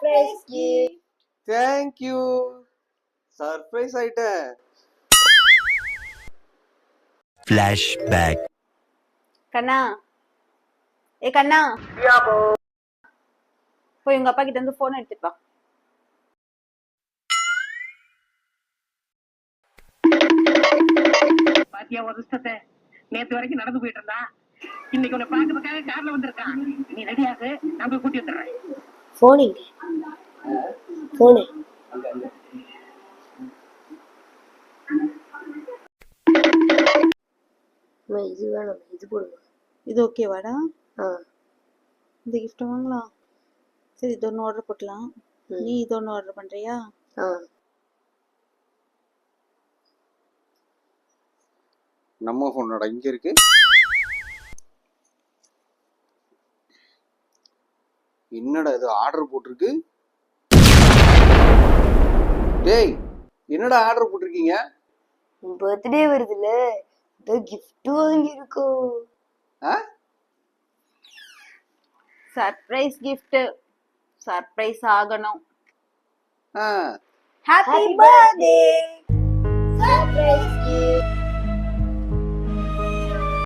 Surprise gift. Thank you. Surprise ஆயிட்டேன். Flashback. கண்ணா, ஏ கண்ணா, போய் உங்க அப்பா கிட்ட இருந்து போன் எடுத்துட்டு வா. பாத்தியா ஒரு இஷ்டத்தை நேத்து வரைக்கும் நடந்து போயிட்டு இருந்தா இன்னைக்கு உன்னை பாக்குறதுக்காக கார்ல வந்திருக்கான். நீ ரெடியாகு, நான் போய் கூட்டி வந்துடுறேன். போனிங்க போனு இது வேணும், இது போடுங்க. இது ஓகேவாடா? ஆ இந்த கிஃப்ட் வாங்கலாம். சரி, இது ஒன்று ஆர்டர் போட்டலாம். நீ இது ஒன்று ஆர்டர் பண்றியா? ஆ நம்ம போனோட இங்க இருக்கு. என்னடா இது ஆர்டர் போட்டிருக்கு? டேய், என்னடா ஆர்டர் போட்டிருக்கீங்க? உன் பர்த்டே வருதுல்ல, இதோ gift வாங்கியிருக்கோம். Surprise gift. சர்ப்ரைஸ் ஆகணும். ஆ ஹாப்பி பர்த்டே. Surprise gift.